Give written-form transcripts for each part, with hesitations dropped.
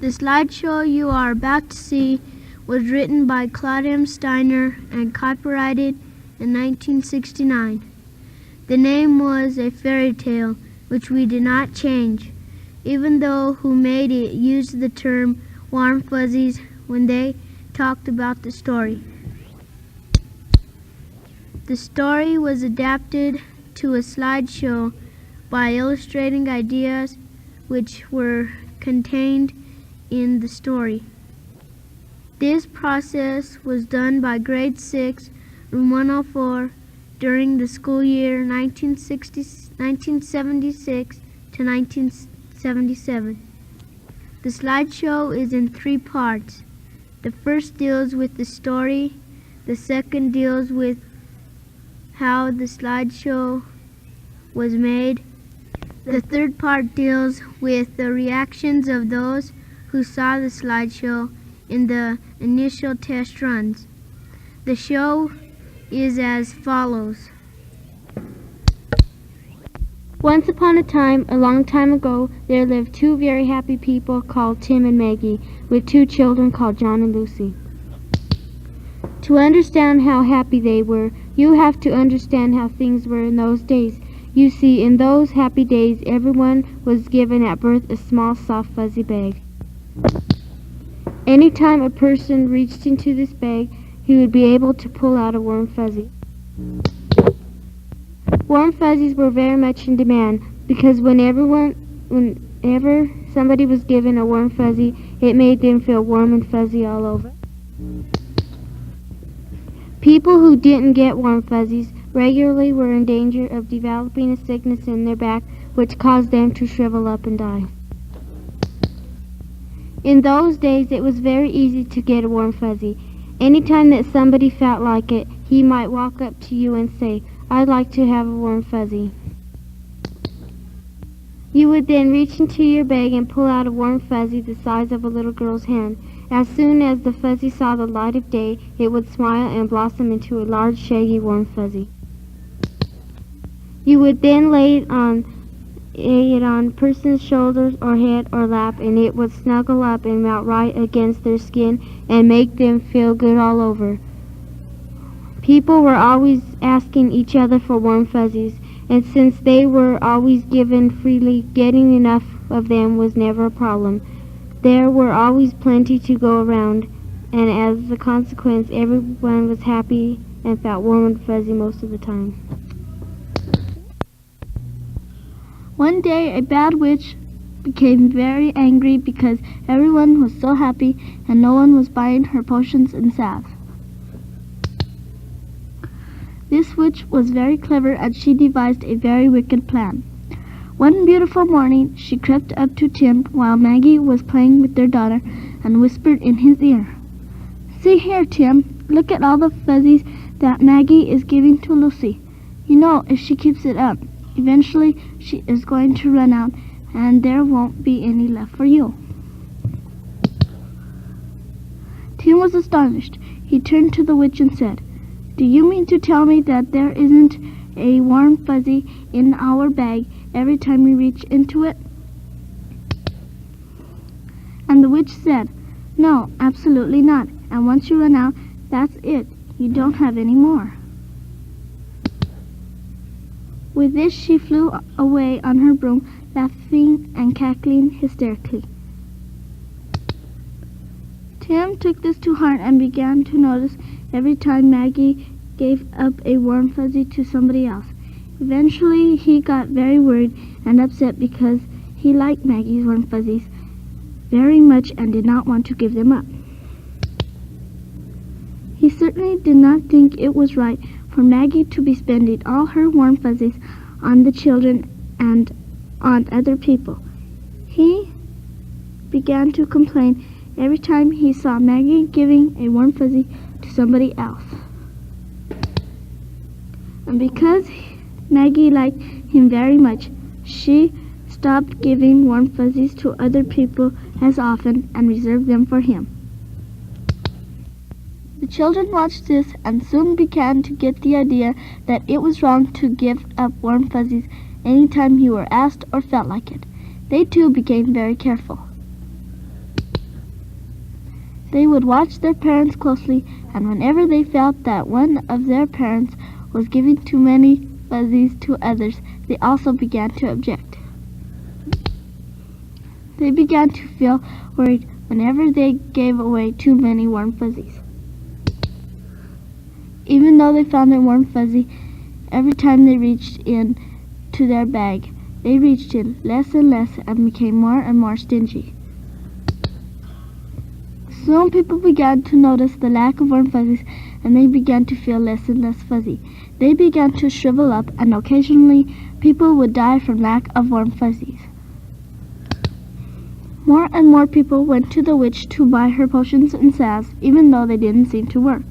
The slideshow you are about to see was written by Claude M. Steiner and copyrighted in 1969. The name was A Fairy Tale, which we did not change, even though who made it used the term warm fuzzies when they talked about the story. The story was adapted to a slideshow by illustrating ideas which were contained in the story. This process was done by grade 6, room 104, during the school year 1976 to 1977. The slideshow is in 3 parts. The first deals with the story, the second deals with how the slideshow was made, the third part deals with the reactions of those who saw the slideshow in the initial test runs. The show is as follows. Once upon a time, a long time ago, there lived 2 very happy people called Tim and Maggie, with 2 children called John and Lucy. To understand how happy they were, you have to understand how things were in those days. You see, in those happy days, everyone was given at birth a small, soft, fuzzy bag. Anytime a person reached into this bag, he would be able to pull out a warm fuzzy. Warm fuzzies were very much in demand because whenever somebody was given a warm fuzzy, it made them feel warm and fuzzy all over. People who didn't get warm fuzzies regularly were in danger of developing a sickness in their back which caused them to shrivel up and die. In those days, it was very easy to get a warm fuzzy. Anytime that somebody felt like it, he might walk up to you and say, "I'd like to have a warm fuzzy." You would then reach into your bag and pull out a warm fuzzy the size of a little girl's hand. As soon as the fuzzy saw the light of day, it would smile and blossom into a large, shaggy, warm fuzzy. You would then lay it on a person's shoulders or head or lap, and it would snuggle up and melt right against their skin and make them feel good all over. People were always asking each other for warm fuzzies, and since they were always given freely, getting enough of them was never a problem. There were always plenty to go around, and as a consequence, everyone was happy and felt warm and fuzzy most of the time. One day, a bad witch became very angry because everyone was so happy and no one was buying her potions and salve. This witch was very clever, and she devised a very wicked plan. One beautiful morning, she crept up to Tim while Maggie was playing with their daughter and whispered in his ear, "See here, Tim, look at all the fuzzies that Maggie is giving to Lucy. You know, if she keeps it up, eventually she is going to run out and there won't be any left for you." Tim was astonished. He turned to the witch and said, "Do you mean to tell me that there isn't a warm fuzzy in our bag every time we reach into it?" And the witch said, "No, absolutely not. And once you run out, that's it. You don't have any more." With this, she flew away on her broom, laughing and cackling hysterically. Tim took this to heart and began to notice every time Maggie gave up a warm fuzzy to somebody else. Eventually, he got very worried and upset because he liked Maggie's warm fuzzies very much and did not want to give them up. He certainly did not think it was right for Maggie to be spending all her warm fuzzies on the children and on other people. He began to complain every time he saw Maggie giving a warm fuzzy to somebody else. And because Maggie liked him very much, she stopped giving warm fuzzies to other people as often and reserved them for him. The children watched this and soon began to get the idea that it was wrong to give up warm fuzzies any time you were asked or felt like it. They too became very careful. They would watch their parents closely, and whenever they felt that one of their parents was giving too many fuzzies to others, they also began to object. They began to feel worried whenever they gave away too many warm fuzzies. Even though they found a warm fuzzy every time they reached in to their bag, they reached in less and less and became more and more stingy. Soon people began to notice the lack of warm fuzzies, and they began to feel less and less fuzzy. They began to shrivel up, and occasionally people would die from lack of warm fuzzies. More and more people went to the witch to buy her potions and salves, even though they didn't seem to work.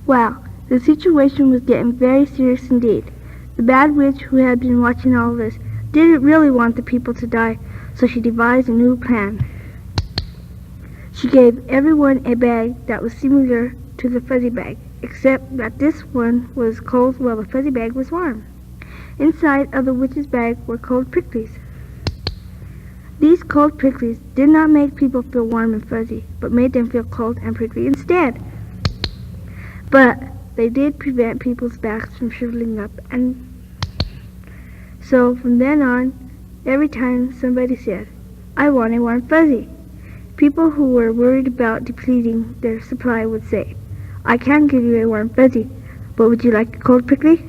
Wow, the situation was getting very serious indeed. The bad witch, who had been watching all this, didn't really want the people to die, so she devised a new plan. She gave everyone a bag that was similar to the fuzzy bag, except that this one was cold while the fuzzy bag was warm. Inside of the witch's bag were cold pricklies. These cold pricklies did not make people feel warm and fuzzy, but made them feel cold and prickly instead. But they did prevent people's backs from shriveling up, and so from then on, every time somebody said, "I want a warm fuzzy," people who were worried about depleting their supply would say, "I can give you a warm fuzzy, but would you like a cold prickly?"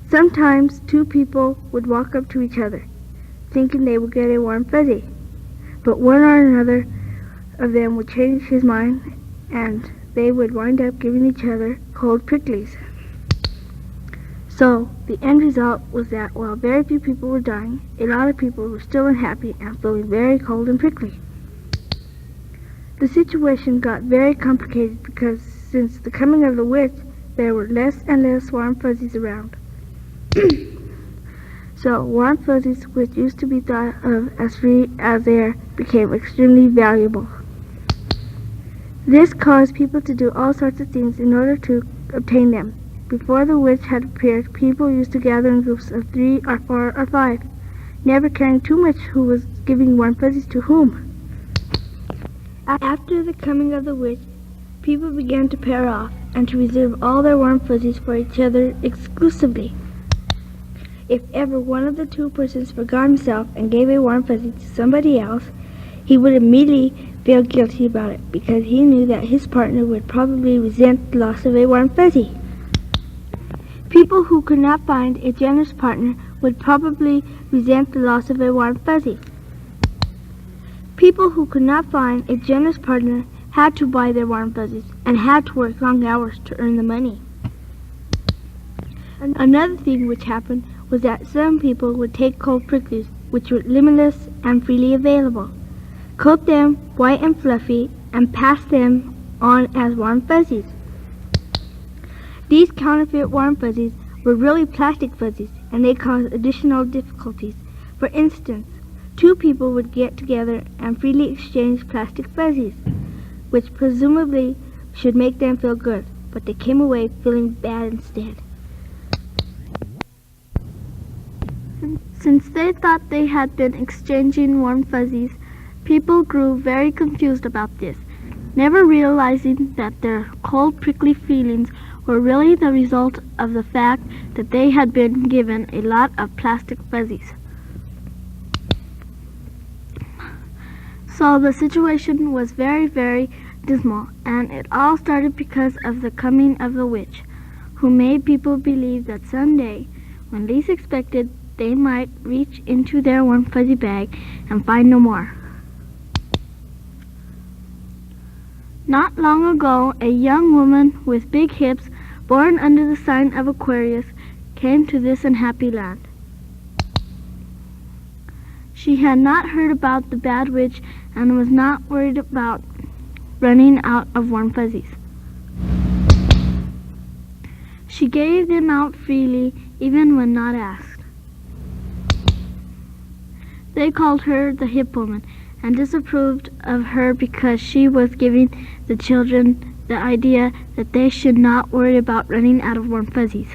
Sometimes two people would walk up to each other, thinking they would get a warm fuzzy, but one or another of them would change his mind, and they would wind up giving each other cold pricklies. So, the end result was that while very few people were dying, a lot of people were still unhappy and feeling very cold and prickly. The situation got very complicated because since the coming of the witch, there were less and less warm fuzzies around. So, warm fuzzies, which used to be thought of as free as air, became extremely valuable. This caused people to do all sorts of things in order to obtain them. Before the witch had appeared, people used to gather in groups of 3 or 4 or 5, never caring too much who was giving warm fuzzies to whom. After the coming of the witch, people began to pair off and to reserve all their warm fuzzies for each other exclusively. If ever one of the two persons forgot himself and gave a warm fuzzy to somebody else, he would immediately feel guilty about it because he knew that his partner would probably resent the loss of a warm fuzzy. People who could not find a generous partner would probably resent the loss of a warm fuzzy. People who could not find a generous partner had to buy their warm fuzzies and had to work long hours to earn the money. Another thing which happened was that some people would take cold pricklies, which were limitless and freely available, coat them white and fluffy, and pass them on as warm fuzzies. These counterfeit warm fuzzies were really plastic fuzzies, and they caused additional difficulties. For instance, two people would get together and freely exchange plastic fuzzies, which presumably should make them feel good, but they came away feeling bad instead. Since they thought they had been exchanging warm fuzzies, people grew very confused about this, never realizing that their cold, prickly feelings were really the result of the fact that they had been given a lot of plastic fuzzies. So the situation was very, very dismal, and it all started because of the coming of the witch, who made people believe that someday, when least expected, they might reach into their warm fuzzy bag and find no more. Not long ago, a young woman with big hips, born under the sign of Aquarius, came to this unhappy land. She had not heard about the bad witch and was not worried about running out of warm fuzzies. She gave them out freely, even when not asked. They called her the hip woman and disapproved of her because she was giving the children the idea that they should not worry about running out of warm fuzzies.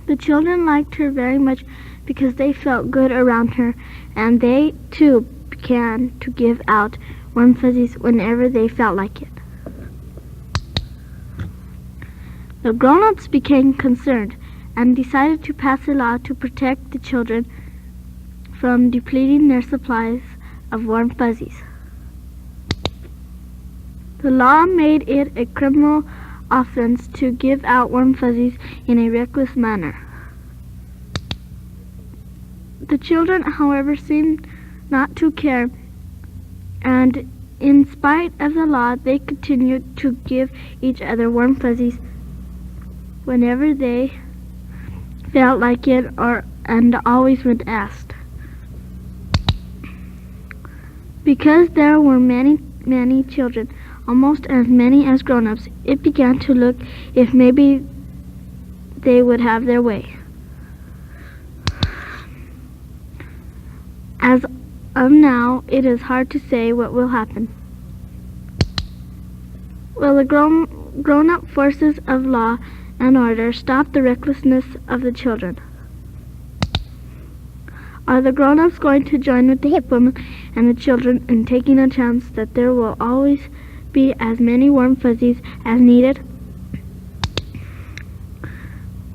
The children liked her very much because they felt good around her, and they too began to give out warm fuzzies whenever they felt like it. The grown-ups became concerned and decided to pass a law to protect the children from depleting their supplies of warm fuzzies. The law made it a criminal offense to give out warm fuzzies in a reckless manner. The children, however, seemed not to care, and in spite of the law, they continued to give each other warm fuzzies whenever they felt like it, and always when asked. Because there were many children, almost as many as grown-ups, it began to look if maybe they would have their way. As of now, it is hard to say what will happen. Will the grown-up forces of law and order stop the recklessness of the children? Are the grown-ups going to join with the hip women and the children in taking a chance that there will always be as many warm fuzzies as needed?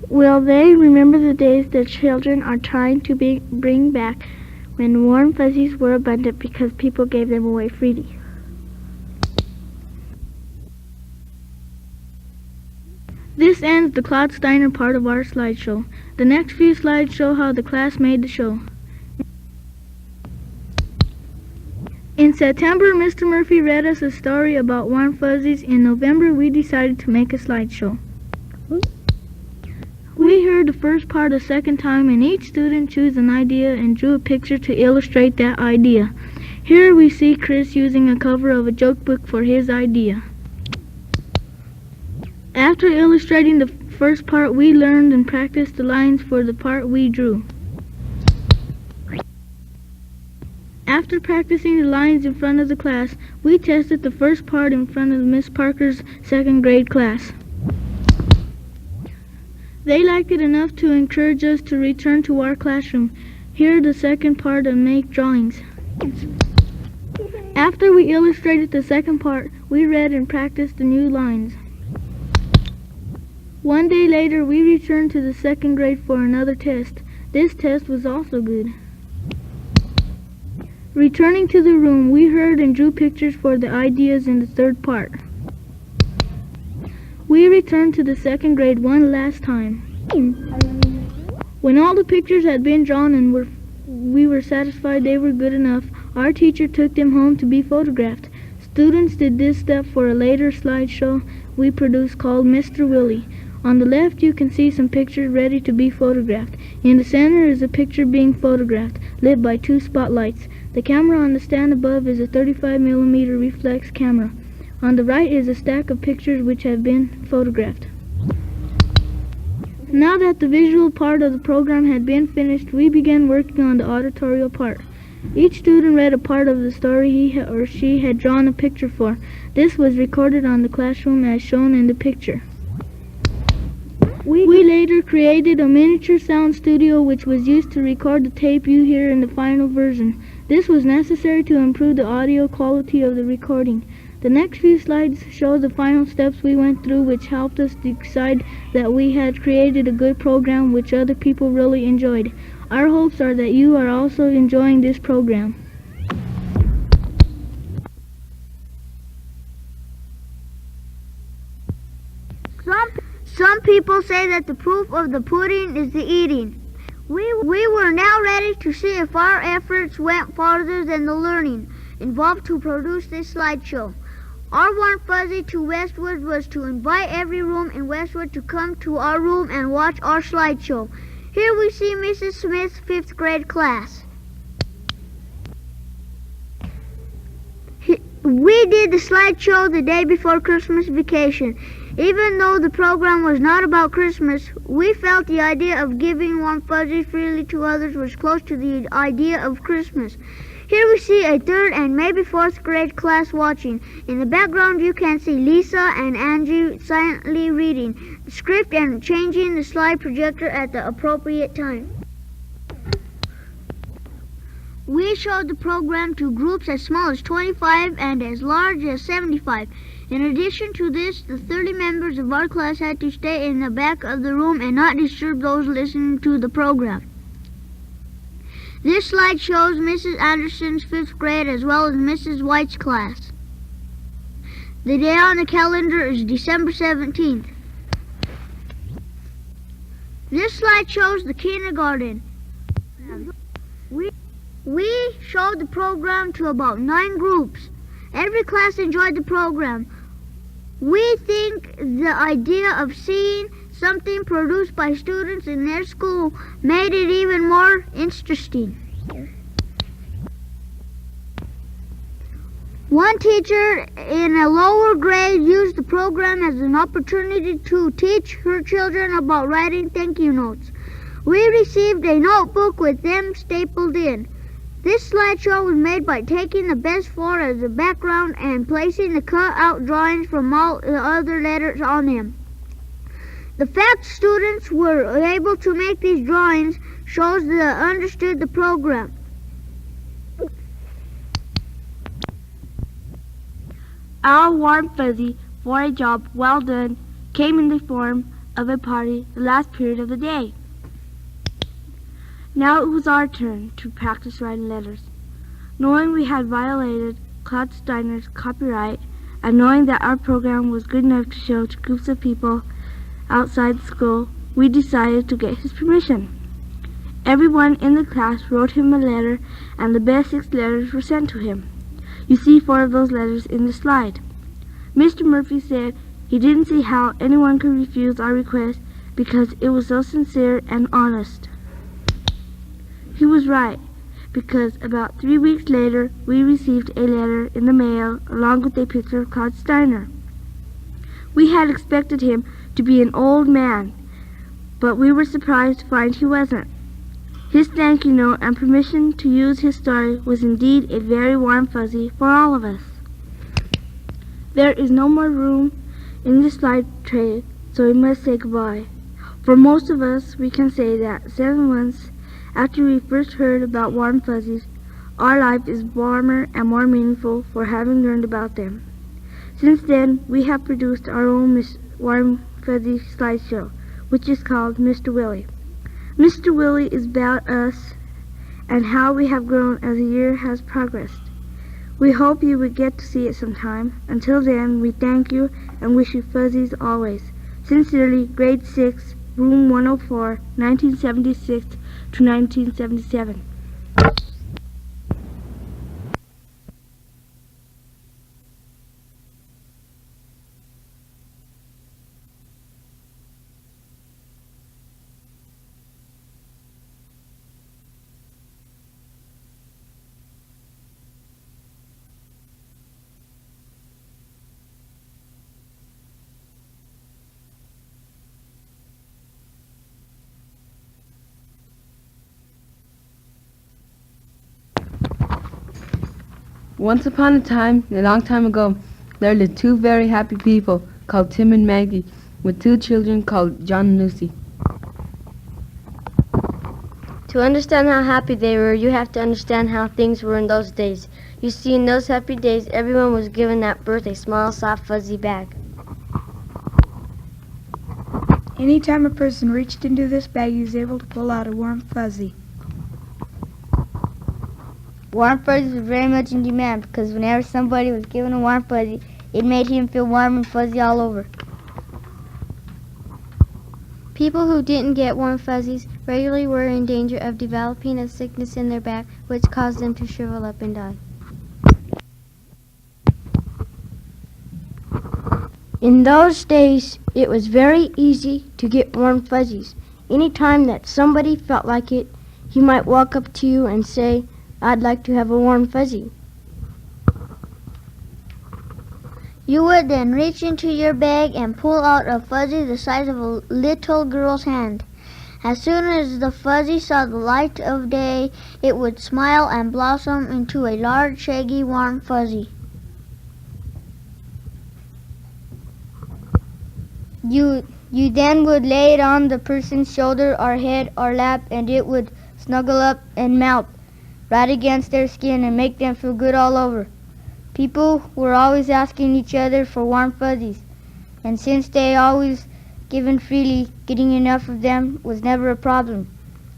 Will they remember the days the children are trying to bring back when warm fuzzies were abundant because people gave them away freely? This ends the Claude Steiner part of our slideshow. The next few slides show how the class made the show. In September, Mr. Murphy read us a story about warm fuzzies. In November, we decided to make a slideshow. We heard the first part a second time, and each student chose an idea and drew a picture to illustrate that idea. Here we see Chris using a cover of a joke book for his idea. After illustrating the first part, we learned and practiced the lines for the part we drew. After practicing the lines in front of the class, we tested the first part in front of Miss Parker's second grade class. They liked it enough to encourage us to return to our classroom, hear the second part, and make drawings. After we illustrated the second part, we read and practiced the new lines. One day later, we returned to the second grade for another test. This test was also good. Returning to the room, we heard and drew pictures for the ideas in the third part. We returned to the second grade one last time. When all the pictures had been drawn and we were satisfied they were good enough, our teacher took them home to be photographed. Students did this step for a later slideshow we produced called Mr. Willie. On the left, you can see some pictures ready to be photographed. In the center is a picture being photographed, lit by 2 spotlights. The camera on the stand above is a 35mm reflex camera. On the right is a stack of pictures which have been photographed. Now that the visual part of the program had been finished, we began working on the auditorial part. Each student read a part of the story he or she had drawn a picture for. This was recorded on the classroom as shown in the picture. We later created a miniature sound studio which was used to record the tape you hear in the final version. This was necessary to improve the audio quality of the recording. The next few slides show the final steps we went through, which helped us decide that we had created a good program which other people really enjoyed. Our hopes are that you are also enjoying this program. Some people say that the proof of the pudding is the eating. We were now ready to see if our efforts went farther than the learning involved to produce this slideshow. Our warm fuzzy to Westwood was to invite every room in Westwood to come to our room and watch our slideshow. Here we see Mrs. Smith's 5th grade class. We did the slideshow the day before Christmas vacation. Even though the program was not about Christmas, we felt the idea of giving warm fuzzies freely to others was close to the idea of Christmas. Here we see a 3rd and maybe 4th grade class watching. In the background you can see Lisa and Angie silently reading the script and changing the slide projector at the appropriate time. We showed the program to groups as small as 25 and as large as 75. In addition to this, the 30 members of our class had to stay in the back of the room and not disturb those listening to the program. This slide shows Mrs. Anderson's 5th grade as well as Mrs. White's class. The day on the calendar is December 17th. This slide shows the kindergarten. We showed the program to about 9 groups. Every class enjoyed the program. We think the idea of seeing something produced by students in their school made it even more interesting. One teacher in a lower grade used the program as an opportunity to teach her children about writing thank you notes. We received a notebook with them stapled in. This slideshow was made by taking the best 4 as a background and placing the cut-out drawings from all the other letters on them. The fact students were able to make these drawings shows they understood the program. Our warm fuzzy for a job well done came in the form of a party the last period of the day. Now it was our turn to practice writing letters. Knowing we had violated Claude Steiner's copyright and knowing that our program was good enough to show to groups of people outside school, we decided to get his permission. Everyone in the class wrote him a letter and the best 6 letters were sent to him. You see 4 of those letters in the slide. Mr. Murphy said he didn't see how anyone could refuse our request because it was so sincere and honest. He was right, because about 3 weeks later we received a letter in the mail along with a picture of Claude Steiner. We had expected him to be an old man, but we were surprised to find he wasn't. His thank you note and permission to use his story was indeed a very warm fuzzy for all of us. There is no more room in the slide tray, so we must say goodbye. For most of us, we can say that 7 months after we first heard about warm fuzzies, our life is warmer and more meaningful for having learned about them. Since then, we have produced our own warm fuzzy slideshow, which is called Mr. Willie. Mr. Willie is about us and how we have grown as the year has progressed. We hope you will get to see it sometime. Until then, we thank you and wish you fuzzies always. Sincerely, Grade 6, Room 104, 1976 to 1977. Once upon a time, a long time ago, there lived 2 very happy people called Tim and Maggie, with 2 children called John and Lucy. To understand how happy they were, you have to understand how things were in those days. You see, in those happy days, everyone was given at birth a small, soft, fuzzy bag. Anytime a person reached into this bag, he was able to pull out a warm fuzzy. Warm fuzzies were very much in demand because whenever somebody was given a warm fuzzy, it made him feel warm and fuzzy all over. People who didn't get warm fuzzies regularly were in danger of developing a sickness in their back, which caused them to shrivel up and die. In those days, it was very easy to get warm fuzzies. Any time that somebody felt like it, he might walk up to you and say, "I'd like to have a warm fuzzy." You would then reach into your bag and pull out a fuzzy the size of a little girl's hand. As soon as the fuzzy saw the light of day, it would smile and blossom into a large, shaggy, warm fuzzy. You then would lay it on the person's shoulder or head or lap, and it would snuggle up and melt. right against their skin and make them feel good all over. People were always asking each other for warm fuzzies, and since they always given freely, getting enough of them was never a problem.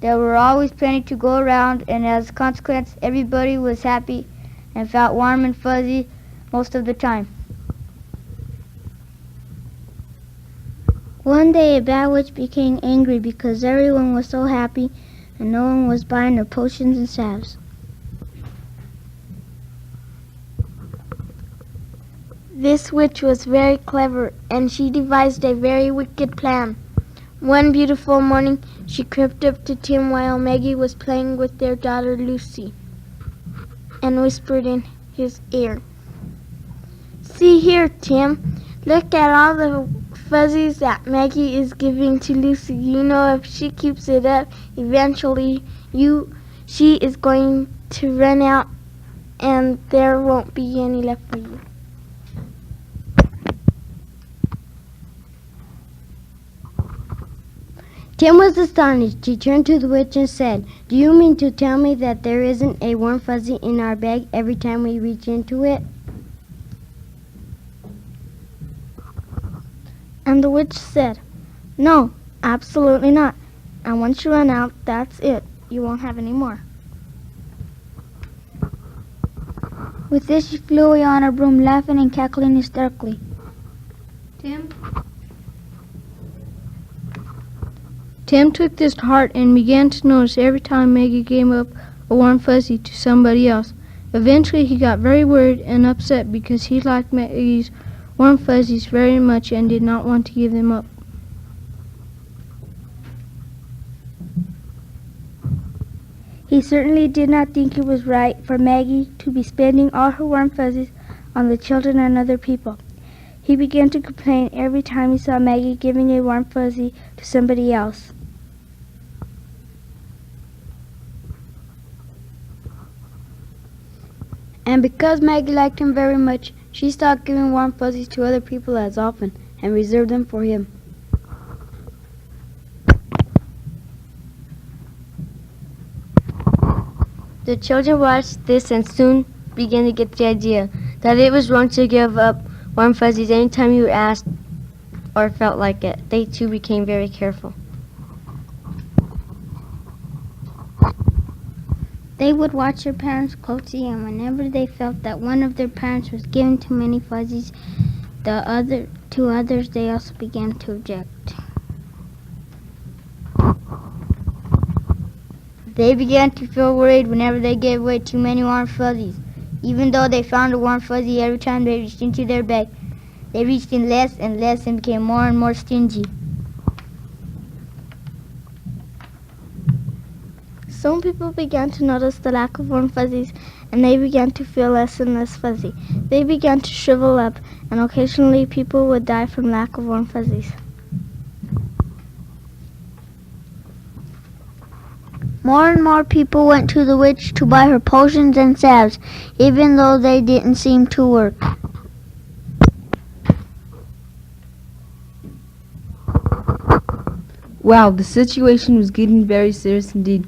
There were always plenty to go around, and as a consequence, everybody was happy and felt warm and fuzzy most of the time. One day a bad witch became angry because everyone was so happy and no one was buying her potions and salves. This witch was very clever, and she devised a very wicked plan. One beautiful morning, she crept up to Tim while Maggie was playing with their daughter Lucy, and whispered in his ear, "See here, Tim, look at all the fuzzies that Maggie is giving to Lucy. You know if she keeps it up, eventually she is going to run out and there won't be any left for you." Tim was astonished. He turned to the witch and said, "Do you mean to tell me that there isn't a warm fuzzy in our bag every time we reach into it?" And the witch said, "No, absolutely not. And once you run out, that's it. You won't have any more." With this, she flew away on her broom, laughing and cackling hysterically. Tim took this to heart and began to notice every time Maggie gave up a warm fuzzy to somebody else. Eventually, he got very worried and upset because he liked Maggie's warm fuzzies very much and did not want to give them up. He certainly did not think it was right for Maggie to be spending all her warm fuzzies on the children and other people. He began to complain every time he saw Maggie giving a warm fuzzy to somebody else. And because Maggie liked him very much, she stopped giving warm fuzzies to other people as often and reserved them for him. The children watched this and soon began to get the idea that it was wrong to give up warm fuzzies anytime you asked or felt like it. They too became very careful. They would watch their parents closely, and whenever they felt that one of their parents was giving too many fuzzies to others, they also began to object. They began to feel worried whenever they gave away too many warm fuzzies. Even though they found a warm fuzzy every time they reached into their bag, they reached in less and less and became more and more stingy. Some people began to notice the lack of warm fuzzies, and they began to feel less and less fuzzy. They began to shrivel up, and occasionally people would die from lack of warm fuzzies. More and more people went to the witch to buy her potions and salves, even though they didn't seem to work. Wow, the situation was getting very serious indeed.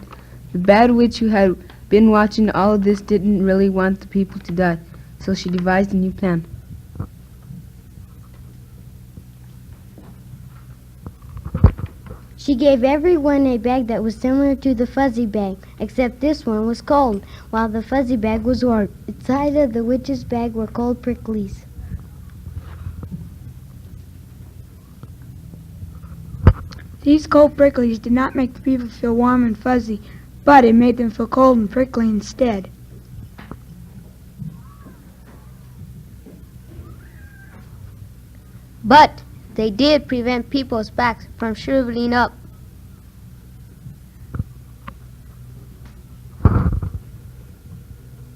The bad witch who had been watching all of this didn't really want the people to die, so she devised a new plan. She gave everyone a bag that was similar to the fuzzy bag, except this one was cold, while the fuzzy bag was warm. Inside of the witch's bag were cold pricklies. These cold pricklies did not make the people feel warm and fuzzy, but it made them feel cold and prickly instead. But they did prevent people's backs from shriveling up.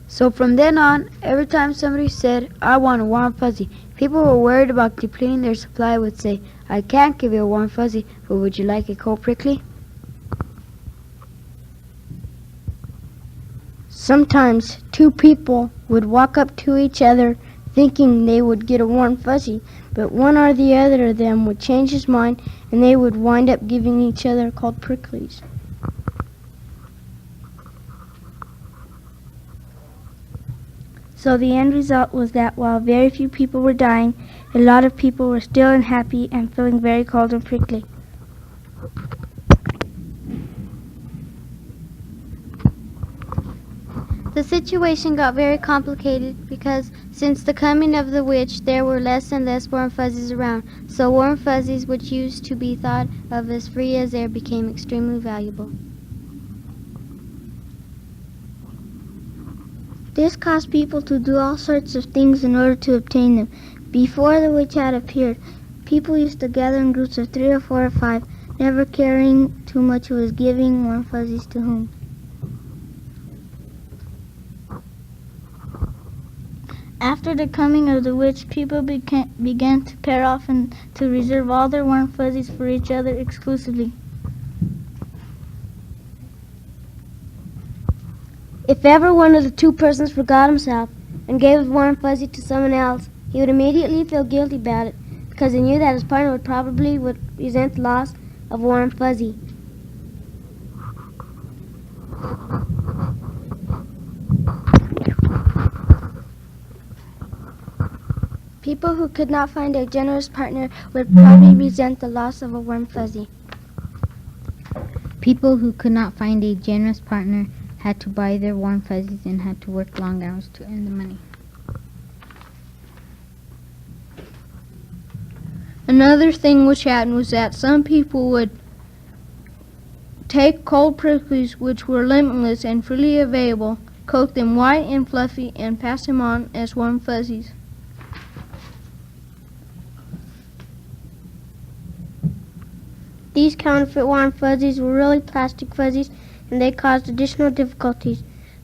So from then on, every time somebody said, "I want a warm fuzzy," people who were worried about depleting their supply would say, "I can't give you a warm fuzzy, but would you like a cold prickly?" Sometimes two people would walk up to each other thinking they would get a warm fuzzy, but one or the other of them would change his mind and they would wind up giving each other cold pricklies. So the end result was that while very few people were dying, a lot of people were still unhappy and feeling very cold and prickly. The situation got very complicated because since the coming of the witch, there were less and less warm fuzzies around. So warm fuzzies, which used to be thought of as free as air, became extremely valuable. This caused people to do all sorts of things in order to obtain them. Before the witch had appeared, people used to gather in groups of 3 or 4 or 5, never caring too much who was giving warm fuzzies to whom. After the coming of the witch, people began to pair off and to reserve all their warm fuzzies for each other exclusively. If ever one of the two persons forgot himself and gave his warm fuzzy to someone else, he would immediately feel guilty about it because he knew that his partner would resent the loss of warm fuzzy. People who could not find a generous partner would probably resent the loss of a warm fuzzy. People who could not find a generous partner had to buy their warm fuzzies and had to work long hours to earn the money. Another thing which happened was that some people would take cold pricklies, which were limitless and freely available, coat them white and fluffy, and pass them on as warm fuzzies. These counterfeit warm fuzzies were really plastic fuzzies, and they caused additional difficulties.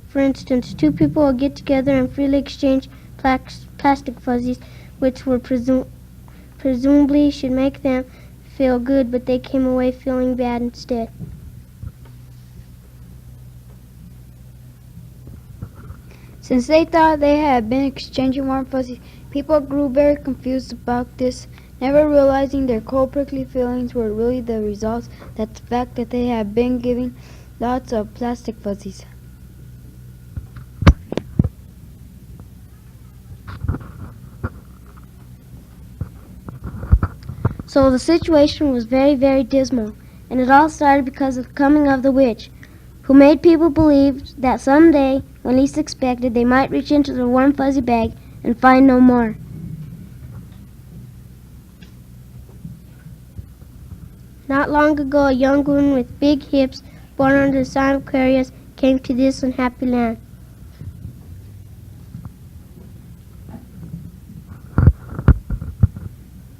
For instance, two people would get together and freely exchange plastic fuzzies, which were presumably should make them feel good, but they came away feeling bad instead. Since they thought they had been exchanging warm fuzzies, people grew very confused about this, never realizing their cold prickly feelings were really the result of the fact that they had been giving lots of plastic fuzzies. So the situation was very, very dismal, and it all started because of the coming of the witch, who made people believe that someday, when least expected, they might reach into the warm fuzzy bag and find no more. Not long ago, a young woman with big hips, born under the sign of Aquarius, came to this unhappy land.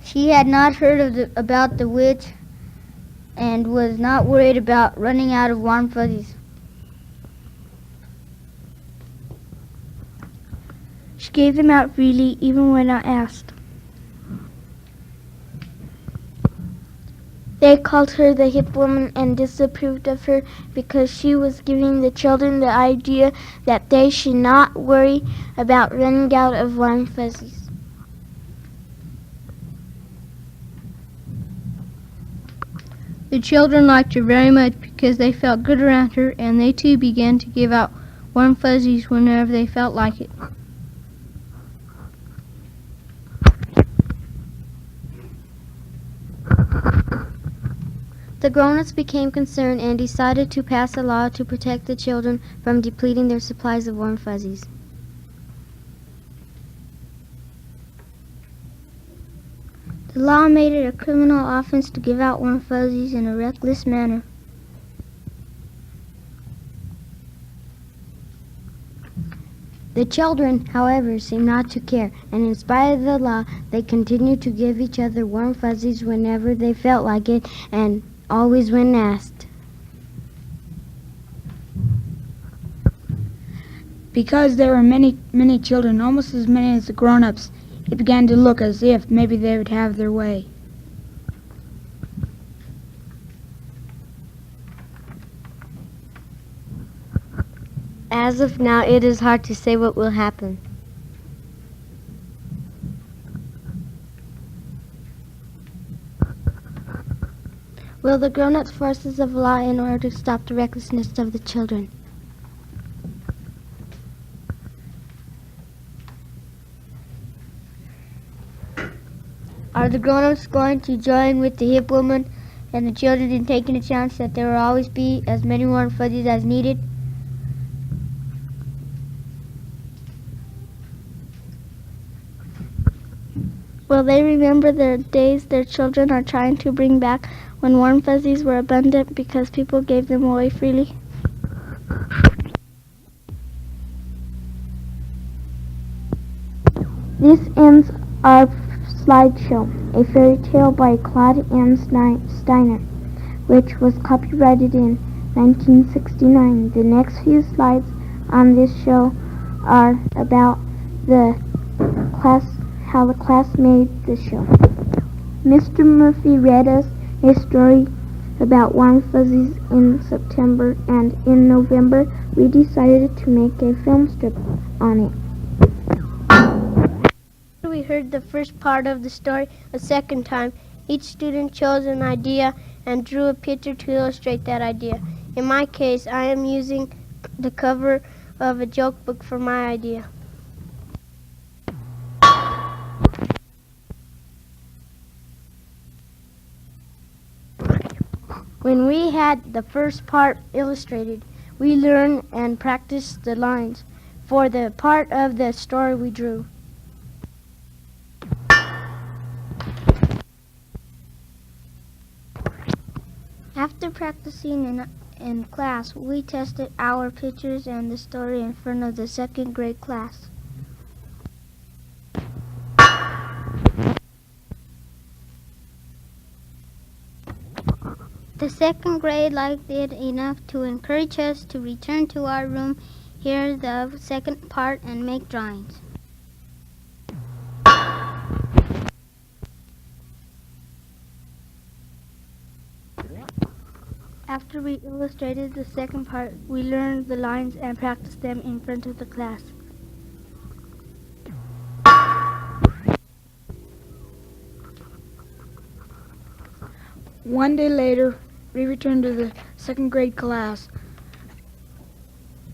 She had not heard about the witch and was not worried about running out of warm fuzzies. She gave them out freely, even when not asked. They called her the hip woman and disapproved of her because she was giving the children the idea that they should not worry about running out of warm fuzzies. The children liked her very much because they felt good around her, and they too began to give out warm fuzzies whenever they felt like it. The grown-ups became concerned and decided to pass a law to protect the children from depleting their supplies of warm fuzzies. The law made it a criminal offense to give out warm fuzzies in a reckless manner. The children, however, seemed not to care, and in spite of the law, they continued to give each other warm fuzzies whenever they felt like it, and always when asked. Because there were many children, almost as many as the grown-ups, it began to look as if maybe they would have their way. As of now, it is hard to say what will happen. Will the grown-ups force us of law in order to stop the recklessness of the children? Are the grown-ups going to join with the hip woman and the children in taking a chance that there will always be as many warm fuzzies as needed? Will they remember the days their children are trying to bring back when warm fuzzies were abundant because people gave them away freely? This ends our slideshow, a fairy tale by Claude M. Steiner, which was copyrighted in 1969. The next few slides on this show are about how the class made the show. Mr. Murphy read us a story about warm fuzzies in September, and in November we decided to make a film strip on it. We heard the first part of the story a second time. Each student chose an idea and drew a picture to illustrate that idea. In my case, I am using the cover of a joke book for my idea. When we had the first part illustrated, we learned and practiced the lines for the part of the story we drew. After practicing in class, we tested our pictures and the story in front of the second grade class. The second grade liked it enough to encourage us to return to our room, hear the second part, and make drawings. After we illustrated the second part, we learned the lines and practiced them in front of the class. One day later, we returned to the second grade class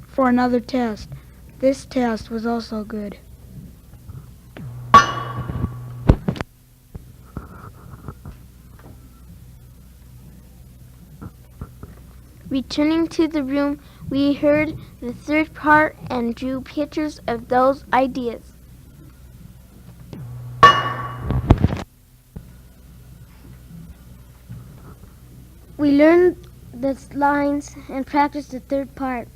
for another test. This test was also good. Returning to the room, we heard the third part and drew pictures of those ideas. We learned the lines and practiced the third part.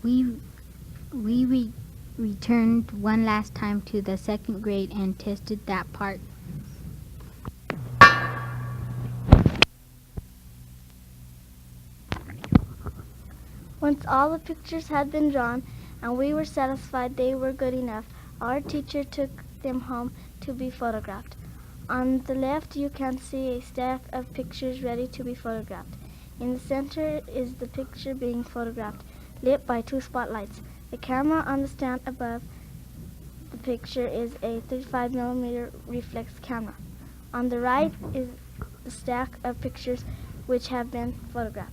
We returned one last time to the second grade and tested that part. Once all the pictures had been drawn and we were satisfied they were good enough, our teacher took them home to be photographed. On the left you can see a stack of pictures ready to be photographed. In the center is the picture being photographed, lit by 2 spotlights. The camera on the stand above the picture is a 35mm reflex camera. On the right is the stack of pictures which have been photographed.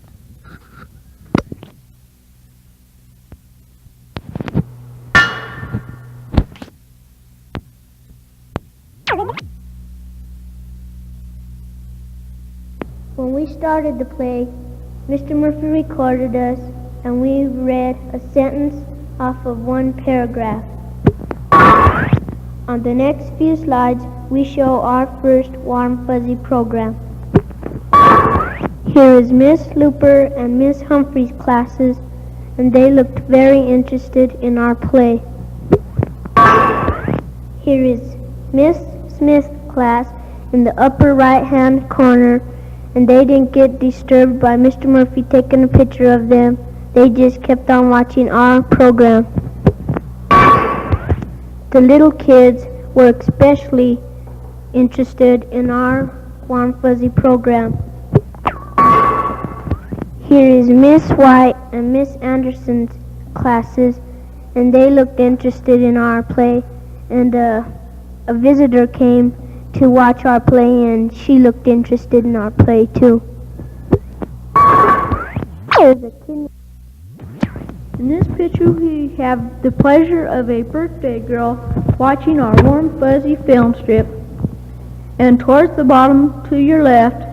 When we started the play, Mr. Murphy recorded us and we read a sentence off of one paragraph. On the next few slides, we show our first Warm Fuzzy program. Here is Miss Looper and Miss Humphrey's classes, and they looked very interested in our play. Here is Miss Smith's class in the upper right-hand corner, and they didn't get disturbed by Mr. Murphy taking a picture of them. They just kept on watching our program. The little kids were especially interested in our Warm Fuzzy program. Here is Miss White and Miss Anderson's classes, and they looked interested in our play, and a visitor came to watch our play, and she looked interested in our play too. In this picture, we have the pleasure of a birthday girl watching our warm, fuzzy film strip. And towards the bottom to your left,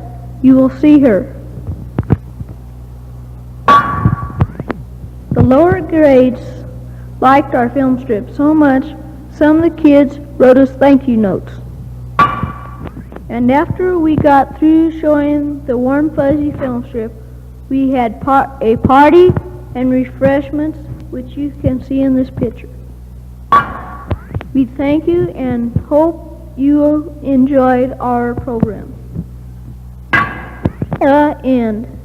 you will see her. The lower grades liked our film strip so much, some of the kids wrote us thank you notes. And after we got through showing the warm, fuzzy film strip, we had a party and refreshments, which you can see in this picture. We thank you and hope you enjoyed our program. End.